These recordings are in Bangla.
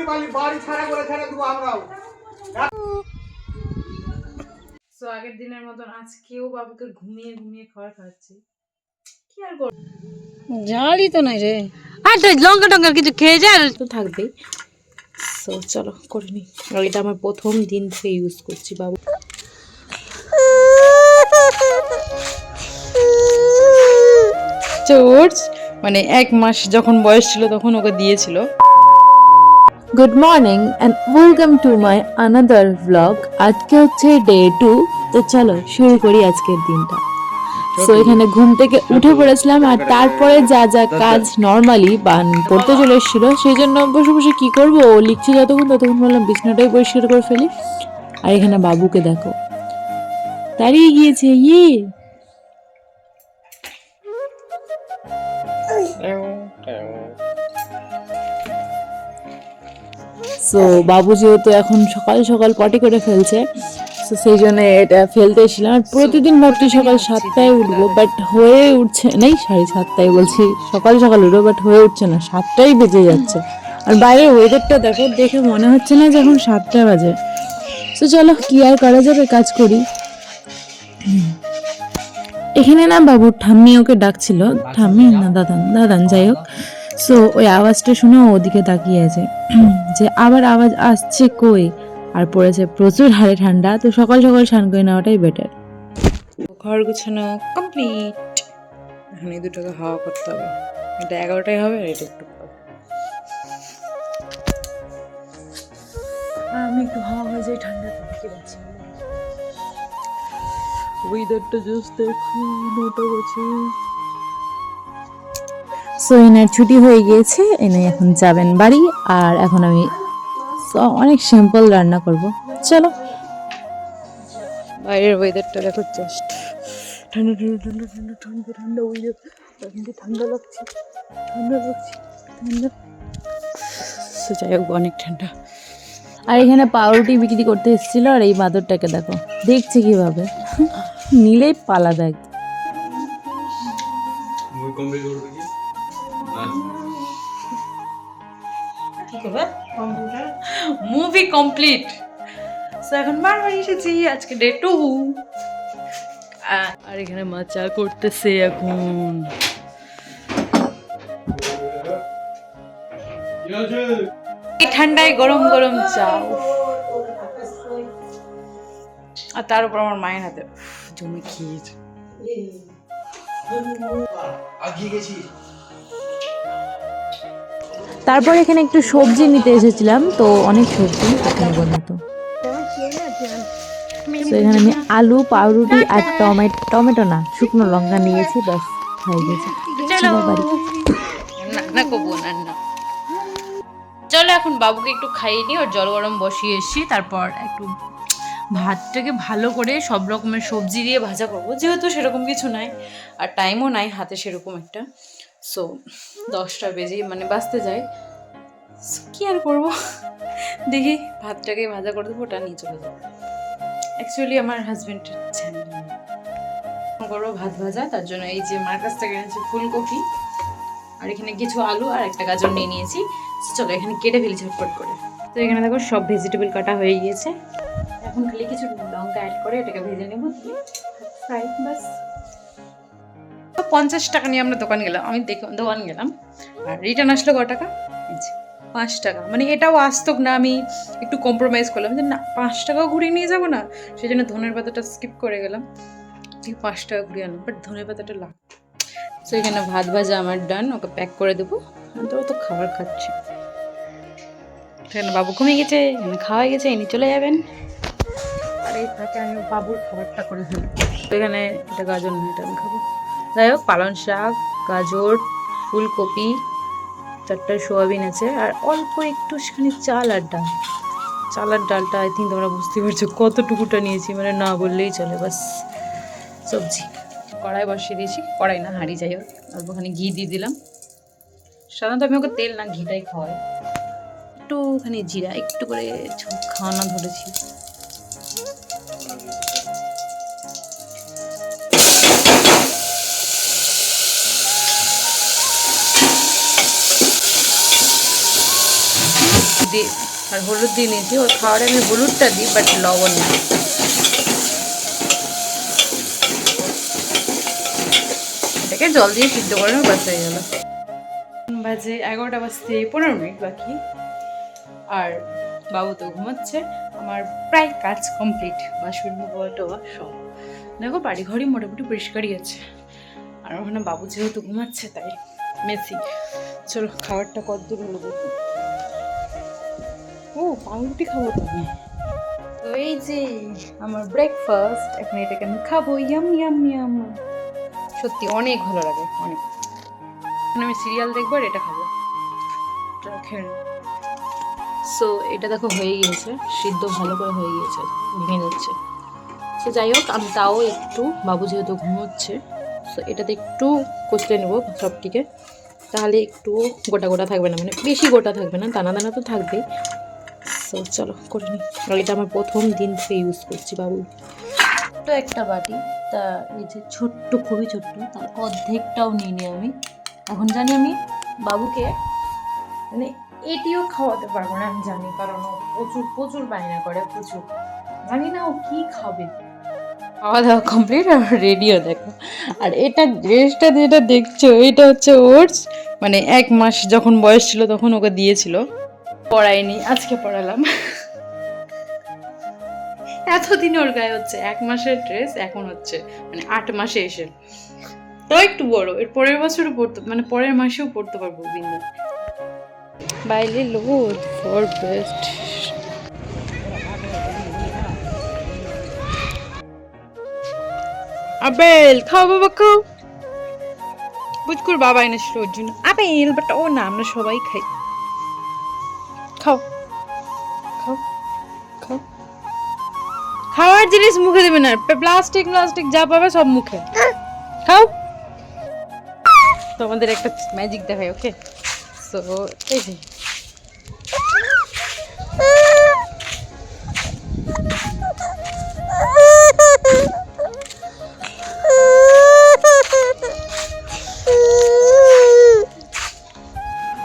সো আগের দিনের মতন আজকেও বাবুকে ঘুমিয়ে ঘুমিয়ে খাবার খাওয়াচ্ছি। কি আর করব, জালই তো নাই রে। আর তো লঙ্কা টঙ্কা কিছু খেয়ে যা, তো থাকবেই। সো চলো করে নিই। আর এটা আমার প্রথম দিন থেকে ইউজ করছি বাবু। জর্জ মানে 1 মাস যখন বয়স ছিল তখন ওকে দিয়েছিল। Good morning and welcome to my another blog. আজকে হচ্ছে ডে 2। তো চলো শুরু করি আজকের দিনটা। সো এখানে ঘুম থেকে উঠে পড়েছিলাম, আর তারপরে যা যা কাজ নর্মালি পড়তে চলে এসেছিল, সেই জন্য বসে বসে কি করবো, ও লিখছি ততক্ষণ বললাম বিছানাটাই পরিষ্কার করে ফেলি। আর এখানে বাবুকে দেখো দাঁড়িয়ে গিয়েছে। সো বাবু যেহেতু এখন সকাল সকাল পটি করে ফেলছে, তো সেই জন্য এটা ফেলতে এসেছিলাম। আর প্রতিদিন ভাবছি সকাল 7টায় উঠবো, বাট হয়ে উঠছে নেই, 7:30 বলছি, সকাল সকাল উঠবো বাট হয়ে উঠছে না, 7টাই বেজে যাচ্ছে। আর বাইরের ওয়েদারটা দেখো, দেখে মনে হচ্ছে না যে এখন 7টা বাজে। তো চলো কি আর করা যাবে, কাজ করি। এখানে না বাবুর ঠাম্মি ওকে ডাকছিল, ঠাম্মি না দাদান যাই হোক। সো ওই আওয়াজটা শুনে ওদিকে তাকিয়ে আছে যে আবার আওয়াজ আসছে কই। আর পড়েছে প্রচুর হাড়ে ঠান্ডা, তো সকাল সকাল স্নান করে নেওয়াটাই বেটার। ঘর গুছানো কমপ্লিট। এখন এই দুটোকে হাওয়া করতে হবে। এটা 11টায় হবে আর এটা একটু পর। আমি একটু হাওয়া হয়ে যাই, ঠান্ডা থেকে পাচ্ছি। ওয়েদারটা জাস্ট দেখো, 9টা বাজে। সো এনার ছুটি হয়ে গিয়েছে, এনে এখন যাবেন বাড়ি। আর এখন আমি অনেক সিম্পল রান্না করব। চলো। বাইরের ওয়েদারটা দেখো, জাস্ট ঠান্ডা ঠান্ডা ঠান্ডা ঠান্ডা ঠান্ডা ঠান্ডা ওয়েদার, কিন্তু ঠান্ডা লাগছে ঠান্ডা। সো যাই হোক, অনেক ঠান্ডা। আর এখানে পাউরুটি বিক্রি করতে এসেছিল, আর এই বাদরটাকে দেখো দেখছে কিভাবে, নিলেই পালা দেখ। Movie complete. সো এখন বারবার এসেছি, আজকে ডে 2। আর এখানে মা চা করতেছে এখন। এই ঠান্ডায় গরম গরম চা, আর তার উপর আমার মায়ের হাতে জমি খেয়েছে। তারপর এখানে একটু সবজি নিতে এসেছিলাম, তো অনেক সবজি এখানে বলতো। তো এখানে আমি আলু, পাউরুটি আর টমেটো না, শুকনো লঙ্কা নিয়েছি, ব্যাস হয়ে গেছে। চলো বাড়ি। না করবো না। চলো এখন বাবুকে একটু খাইয়ে নিই, ওর জল গরম বসিয়ে এসছি। তারপর একটু ভাতটাকে ভালো করে সব রকমের সবজি দিয়ে ভাজা করবো, যেহেতু সেরকম কিছু নাই আর টাইমও নাই হাতে সেরকম একটা। সো 10টা বেজেই বাজতে যায়। কি আর করবো, দেখি ভাতটাকে ভাজা করে দেবো, ওটা নিয়ে চলে যাবো। অ্যাকচুয়ালি আমার হাজব্যান্ডের চ্যানেল করবো ভাত ভাজা, তার জন্য এই যে মার কাছ থেকে এনেছি ফুলকপি, আর এখানে কিছু আলু আর একটা গাজর নিয়ে নিয়েছি। চলো এখানে কেটে ফেলি ঝটপট করে। তো এখানে দেখো সব ভেজিটেবল কাটা হয়ে গিয়েছে, এখন খালি কিছু লঙ্কা অ্যাড করে এটাকে ভেজে নেব, ফ্রাই বাস। 50 টাকা নিয়ে আমরা দোকান গেলাম, দোকান গেলাম, আর রিটার্ন আসলো কত টাকা? 5 টাকা। এটাও আসতক না, আমি একটু কম্প্রোমাইজ করলাম যে না 5 টাকাও ঘুরিয়ে নিয়ে যাবো না, সেই জন্য ধনের পাতাটা স্কিপ করে গেলাম, ঠিক 5 টাকা ঘুরিয়ে আনলাম, বাট ধনের পাতাটা লাগ। তো এখানে ভাত ভাজা আমার ডান, ওকে প্যাক করে দেবো, তো ও তো খাবার খাচ্ছে। এখানে বাবু ঘুমিয়ে গেছে, এখানে খাওয়া গেছে, ইনি চলে যাবেন, আর এই থাকে আমি বাবুর খাবারটা করে ফেলি। তো এখানে এটা গাজর না, এটা আমি খাবো। যাই হোক, পালং শাক, গাজর, ফুলকপি, 4টা সোয়াবিন আছে, আর অল্প একটুখানি চাল আর ডাল। চাল আর ডালটা আই থিঙ্ক তোমরা বুঝতে পারছো কতটুকুটা নিয়েছি, না বললেই চলে, বাস সবজি। কড়াই বসিয়ে দিয়েছি, কড়াই না হাঁড়ি, যাই হোক, অল্পখানি ঘি দিয়ে দিলাম। সাধারণত আমি ওকে তেল না ঘিটাই খাওয়াই। একটুখানি জিরা, একটু করে খাওয়ানো ধরেছি। দিয়ে আর হলুদ দিয়ে নিয়েছি। ওর খাওয়ারে আমি হলুদটা দিই, বাট লবণ না। এটাকে জল দিয়ে সিদ্ধ করে নেবো, বাস হয়ে গেল। বাজে 11টা বাজতে 15 মিনিট বাকি, আর বাবু তো ঘুমাচ্ছে। আমার প্রায় কাজ কমপ্লিট, বাসন টোয়া সব। দেখো বাড়ি ঘরই মোটামুটি পরিষ্কারই আছে। আর ওখানে বাবু যেহেতু ঘুমাচ্ছে তাই মেসি। চলো খাবারটা কতদূর হলো দেখো। ও পাউরুটি খাবো তো আমি। তো এই যে আমার ব্রেকফাস্ট, এখন এটাকে আমি খাবো। ইয়াম ইয়াম ইয়াম, সত্যি অনেক ভালো লাগে, অনেক। এখন আমি সিরিয়াল দেখবো আর এটা খাবো। সো এটা দেখো হয়ে গিয়েছে, সিদ্ধ ভালো করে হয়ে গিয়েছে, ভেঙে যাচ্ছে। সো যাই হোক, আমি তাও একটু, বাবু যেহেতু ঘুমোচ্ছে, সো এটাতে একটু কষলে নেবো সবটিকে, তাহলে একটু গোটা গোটা থাকবে না, মানে বেশি গোটা থাকবে না, দানা দানা তো থাকবেই। সো চলো করে নিই। আর এটা আমার প্রথম দিন থেকে ইউজ করছি বাবু। তো একটা বাটি, তা এই যে ছোট্ট, খুবই ছোট্ট, তার অর্ধেকটাও নিয়ে নিই আমি। এখন জানি আমি বাবুকে মানে এটিও খাওয়াতে পারবো না, আমি জানি, কারণ ও প্রচুর প্রচুর বায়না করে, প্রচুর। জানি না ও কি খাবে। খাওয়া দাওয়া কমপ্লিট, আর রেডিও দেখো। আর এটা ড্রেসটা যেটা দেখছো, এটা হচ্ছে ওটস, মানে 1 মাস যখন বয়স ছিল তখন ওকে দিয়েছিল, পড়াইনি, আজকে পড়ালাম। এতদিন ওর গায়ে হচ্ছে 1 মাসের ড্রেস, এখন হচ্ছে মানে 8 মাসে এসে, তাও একটু বড়। এর পরের বছরও পড়তে, মানে পরের মাসেও পড়তে পারবো বিন্দু। বাইরে লোড ফর বেস্ট। আপেল খাও বাবা, খাও। বুঝকুর বাবা এনেছিল ওর জন্য আপেল, বাট ও না, আমরা সবাই খাই। খাও খাও খাও। খাওয়ার জিনিস মুখে দেবে না, প্লাস্টিক প্লাস্টিক যা পাবে সব মুখে খাও। তোমাদের একটা ম্যাজিক দেখাই, ওকে? সো এই যে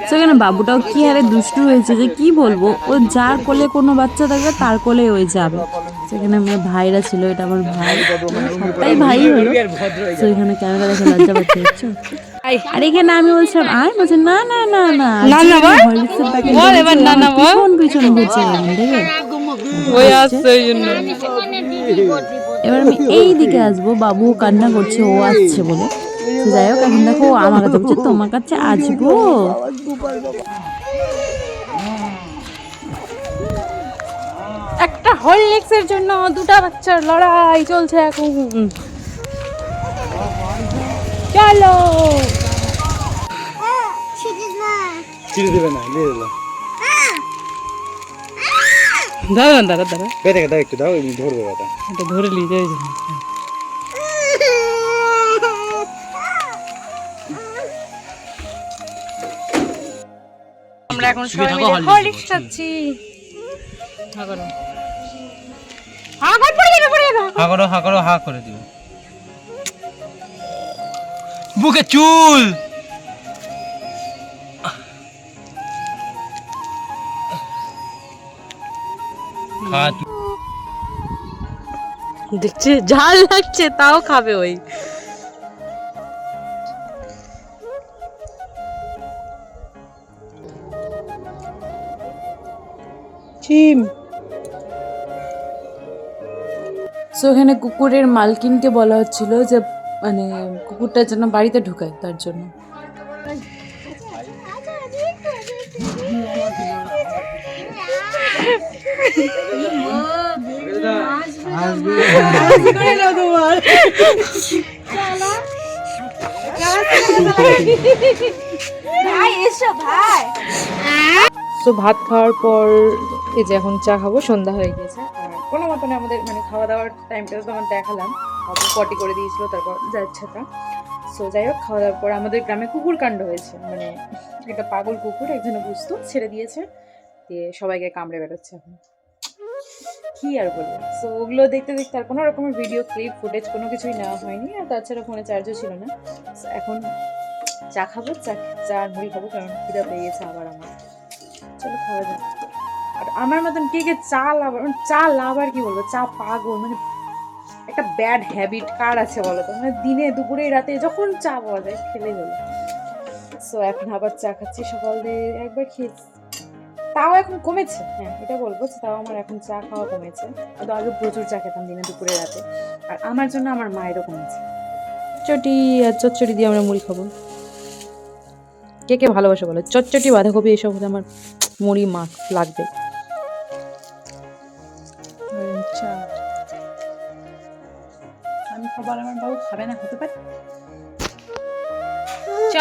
সেখানে বাবুটাও কি হারে দুষ্টু হয়েছে যে কি বলবো, ও যার কোলে কোনো বাচ্চা থাকবে তার কোলে ওই যাবে। সেখানে আমার ভাইরা ছিল, এটা আমার ভাই, সবটাই ভাই হলো। তো এখানে ক্যামেরা দেখে লজ্জা পাচ্ছে, বুঝছো? আর এখানে আমি বলছিলাম আয়, বলছে না না না না, হরলিক্সের প্যাকেট পিছন পিছন ঘুরছে দেখে। এবার আমি এই দিকে আসবো, বাবু কান্না করছে, ও আসছে বলে। তো যাই হোক, এখন দেখো ও আমার কাছে বলছে তোমার কাছে আসবো। একটা হরলিক্সের জন্য দুটা বাচ্চার লড়াই চলছে এখন। চলো দাঁড়া দাঁড়া দাঁড়া, একটু দাও, ধরবে এটা ধরে নিয়ে যাই। আমরা এখন সবাই মিলে হরলিক্স খাচ্ছি। হা করো, হা কর, পড়ে যাবে, পড়ে যাবে। হা করো, হা করো, হা করে দিও। বুকে চুল। দেখছে ঝাল লাগছে তাও খাবে ওই। চিম। সো এখানে কুকুরের মালকিনকে বলা হচ্ছিল যে মানে কুকুরটা যেন বাড়িতে ঢুকায়, তার জন্য। তো ভাত খাওয়ার পর এই যে এখন চা খাবো, সন্ধ্যা হয়ে গিয়েছে। আর কোনো মতনে আমাদের মানে খাওয়া দাওয়ার টাইমটা তো আমার দেখালাম, পটি করে দিয়েছিল, তারপর যাচ্ছে তা। সো যাই হোক, খাওয়া দাওয়ার পর আমাদের গ্রামে কুকুর কাণ্ড হয়েছে, মানে একটা পাগল কুকুর একজনে বুঝতো ছেড়ে দিয়েছে, দিয়ে সবাইকে কামড়ে বেড়াচ্ছে এখন। কি আর বলবো। সো ওগুলো দেখতে দেখতে আর কোনো রকমের ভিডিও ক্লিপ ফুটেজ কোনো কিছুই নেওয়া হয়নি, আর তাছাড়া ফোনে চার্জও ছিল না। এখন চা খাবো, চা আর মুড়ি খাবো, কারণ খিদা পেয়ে গেছে আবার আমার। চলো খাওয়া যাক। আর আমার মতন কে কে চা লাভার, চা লাভার কি বলবো, চা পাগল, মানে একটা ব্যাড হ্যাবিট কার আছে বলো তো, মানে দিনে দুপুরে রাতে যখন চা পাওয়া যায় খেলেই হলো। সো এখন আবার চা খাচ্ছি, সকাল দিয়ে একবার খেয়েছি, তাও এখন কমেছে, হ্যাঁ এটা বলবো যে তাও আমার এখন চা খাওয়া কমেছে, কিন্তু আগে প্রচুর চা খেতাম দিনে দুপুরে রাতে। আর আমার জন্য আমার মায়েরও কমেছে। চটচটি আর চচ্চড়ি দিয়ে আমরা মুড়ি খাবো। কে কে ভালোবাসে বলো, চটচটি বাঁধাকপি এসব হলে আমার মুড়ি মাখ লাগবে। চা আমি খাবার, আমার বাবু খাবে না, হতে পারে।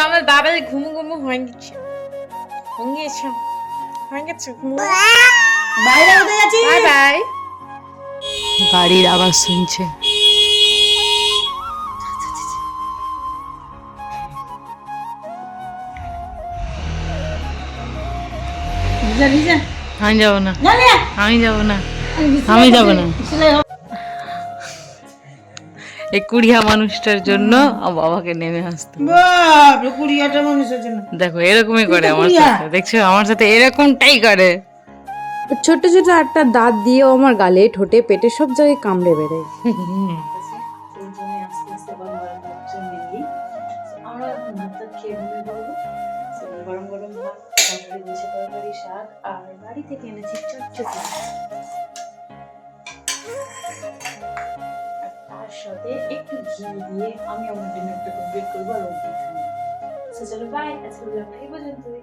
আমার বাবার ঘুমু ঘুমু হয়ে গেছে, হয়ে গেছে বাইরে কোথায় যাচ্ছিস? Bye bye. গাড়ির আওয়াজ শুনছে। যা আমি যাবো না, না না আমি যাবো না, আমি যাবো না। এই কুড়িয়া মানুষটার জন্য আমার বাবাকে নেমে আসতে, বাপ রে, 20টা মানুষের জন্য। দেখো এরকমই করে আমার কুড়িয়া। সাথে, দেখছো আমার সাথে এরকমটাই করে। ছোট ছোট একটা দাঁত দিয়েও আমার গালে, ঠোঁটে, পেটে সব জায়গায় কামড়ে বেড়ে। গরম গরম ভাত, শাশুড়ি দিয়েছে তরকারি, শাক, আর বাড়ি থেকে এনেছি চটচটি, আর তার সাথে একটু ঘি দিয়ে আমি আমার ডিনারটা কমপ্লিট করবো আর ওর চলো বাই, আজকে ব্লগটা এই পর্যন্তই।